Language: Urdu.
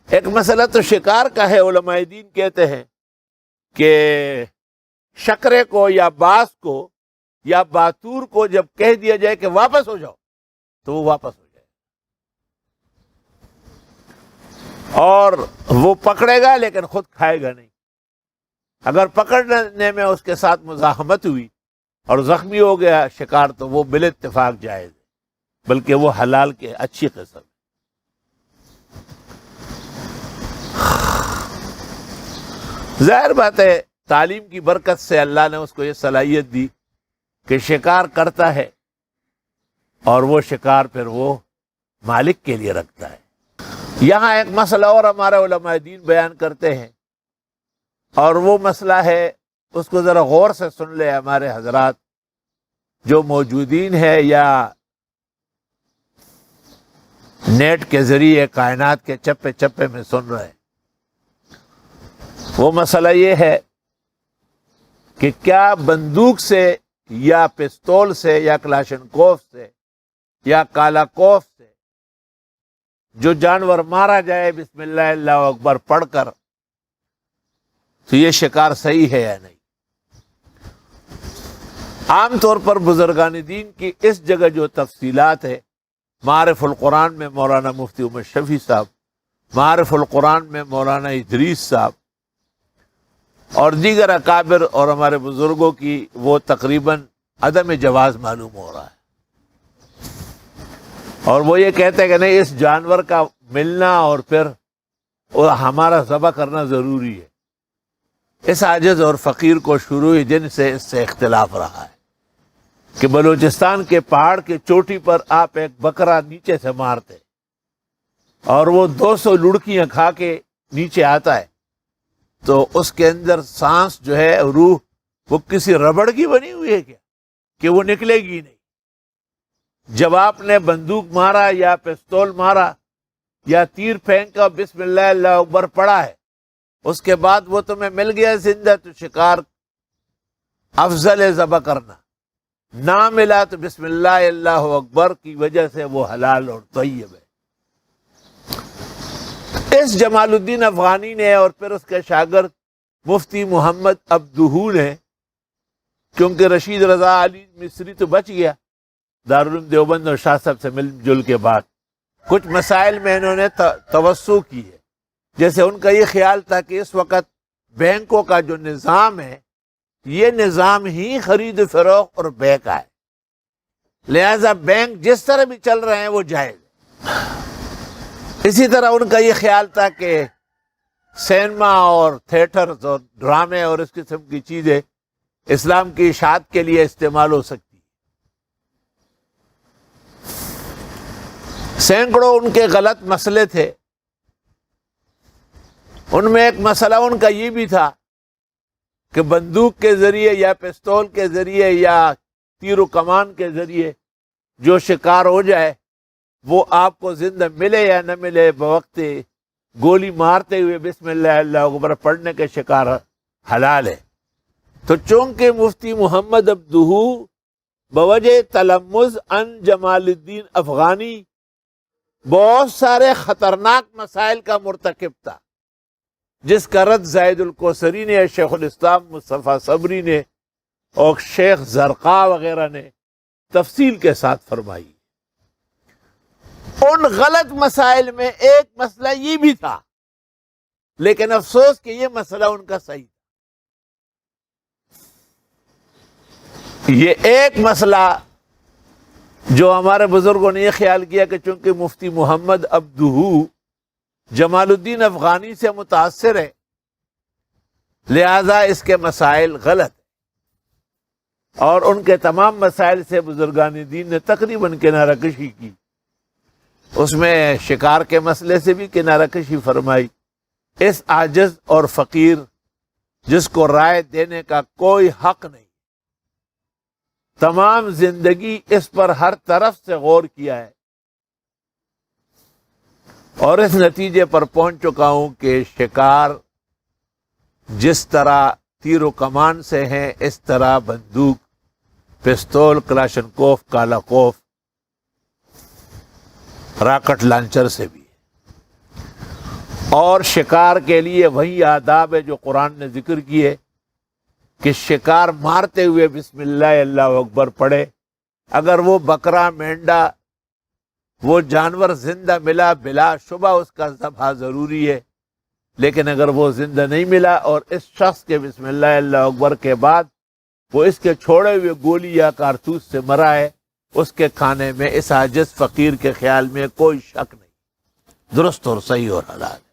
ایک مسئلہ تو شکار کا ہے، علماء دین کہتے ہیں کہ شکرے کو یا باز کو یا باتور کو جب کہہ دیا جائے کہ واپس ہو جاؤ تو وہ واپس ہو جائے، اور وہ پکڑے گا لیکن خود کھائے گا نہیں۔ اگر پکڑنے میں اس کے ساتھ مزاحمت ہوئی اور زخمی ہو گیا شکار تو وہ بال اتفاق جائز ہے، بلکہ وہ حلال کے اچھی قسم۔ ظاہر بات ہے تعلیم کی برکت سے اللہ نے اس کو یہ صلاحیت دی کہ شکار کرتا ہے، اور وہ شکار پھر وہ مالک کے لیے رکھتا ہے۔ یہاں ایک مسئلہ اور ہمارے علماء دین بیان کرتے ہیں، اور وہ مسئلہ ہے، اس کو ذرا غور سے سن لے ہمارے حضرات جو موجودین ہے یا نیٹ کے ذریعے کائنات کے چپے چپے میں سن رہے ہیں۔ وہ مسئلہ یہ ہے کہ کیا بندوق سے یا پستول سے یا کلاشنکوف سے یا کالاکوف سے جو جانور مارا جائے بسم اللہ اللہ اکبر پڑھ کر تو یہ شکار صحیح ہے یا نہیں؟ عام طور پر بزرگان دین کی اس جگہ جو تفصیلات ہے، معارف القرآن میں مولانا مفتی عمر شفیع صاحب، معارف القرآن میں مولانا ادریس صاحب اور دیگر اکابر اور ہمارے بزرگوں کی وہ تقریباً عدم جواز معلوم ہو رہا ہے، اور وہ یہ کہتے ہیں کہ نہیں، اس جانور کا ملنا اور پھر ہمارا ذبح کرنا ضروری ہے۔ اس عاجز اور فقیر کو شروع دن سے اس سے اختلاف رہا ہے کہ بلوچستان کے پہاڑ کی چوٹی پر آپ ایک بکرا نیچے سے مارتے اور وہ 200 لڑکیاں کھا کے نیچے آتا ہے تو اس کے اندر سانس جو ہے، روح، وہ کسی ربڑ کی بنی ہوئی ہے کیا کہ وہ نکلے گی نہیں؟ جب آپ نے بندوق مارا یا پستول مارا یا تیر پھینکا بسم اللہ اللہ اکبر پڑھا ہے، اس کے بعد وہ تمہیں مل گیا زندہ تو شکار افضل ہے ذبح کرنا، نہ ملا تو بسم اللہ اللہ اکبر کی وجہ سے وہ حلال اور طیب ہے۔ اس جمال الدین افغانی نے اور پھر اس کے شاگرد مفتی محمد عبدہو نے، کیونکہ رشید رضا علی مصری تو بچ گیا دارالعلوم دیوبند اور شاہ صاحب سے مل جل کے بعد، کچھ مسائل میں انہوں نے توسع کی ہے، جیسے ان کا یہ خیال تھا کہ اس وقت بینکوں کا جو نظام ہے یہ نظام ہی خرید و فروخت اور بیع کا ہے، لہذا بینک جس طرح بھی چل رہے ہیں وہ جائز ہے۔ اسی طرح ان کا یہ خیال تھا کہ سینما اور تھیٹرز اور ڈرامے اور اس قسم کی چیزیں اسلام کی اشاعت کے لیے استعمال ہو سکتی ہیں۔ سینکڑوں ان کے غلط مسئلے تھے، ان میں ایک مسئلہ ان کا یہ بھی تھا کہ بندوق کے ذریعے یا پستول کے ذریعے یا تیر و کمان کے ذریعے جو شکار ہو جائے وہ آپ کو زندہ ملے یا نہ ملے، بوقت گولی مارتے ہوئے بسم اللہ اللہ اکبر پڑھنے کے شکار حلال ہے۔ تو چونکہ مفتی محمد عبدہو بوجہ تلمذ ان جمال الدین افغانی بہت سارے خطرناک مسائل کا مرتکب تھا، جس کا رد زاہد الکوثری نے، شیخ الاسلام مصطفیٰ صبری نے اور شیخ زرقاء وغیرہ نے تفصیل کے ساتھ فرمائی۔ ان غلط مسائل میں ایک مسئلہ یہ بھی تھا، لیکن افسوس کہ یہ مسئلہ ان کا صحیح تھا۔ یہ ایک مسئلہ جو ہمارے بزرگوں نے یہ خیال کیا کہ چونکہ مفتی محمد عبدہو جمال الدین افغانی سے متاثر ہے لہذا اس کے مسائل غلط ہیں، اور ان کے تمام مسائل سے بزرگان دین نے تقریباً کنارہ کشی کی، اس میں شکار کے مسئلے سے بھی کنارہ کشی فرمائی۔ اس عاجز اور فقیر جس کو رائے دینے کا کوئی حق نہیں، تمام زندگی اس پر ہر طرف سے غور کیا ہے اور اس نتیجے پر پہنچ چکا ہوں کہ شکار جس طرح تیر و کمان سے ہیں اس طرح بندوق، پستول، کلاشنکوف، کالاکوف، راکٹ لانچر سے بھی ہے۔ اور شکار کے لیے وہی آداب ہے جو قرآن نے ذکر کیے کہ شکار مارتے ہوئے بسم اللہ اللہ اکبر پڑھے. اگر وہ بکرا مینڈا وہ جانور زندہ ملا بلا شبہ اس کا ذبح ضروری ہے، لیکن اگر وہ زندہ نہیں ملا اور اس شخص کے بسم اللہ اللہ اکبر کے بعد وہ اس کے چھوڑے ہوئے گولی یا کارتوس سے مرا ہے، اس کے کھانے میں اس عاجز فقیر کے خیال میں کوئی شک نہیں، درست اور صحیح اور حلال.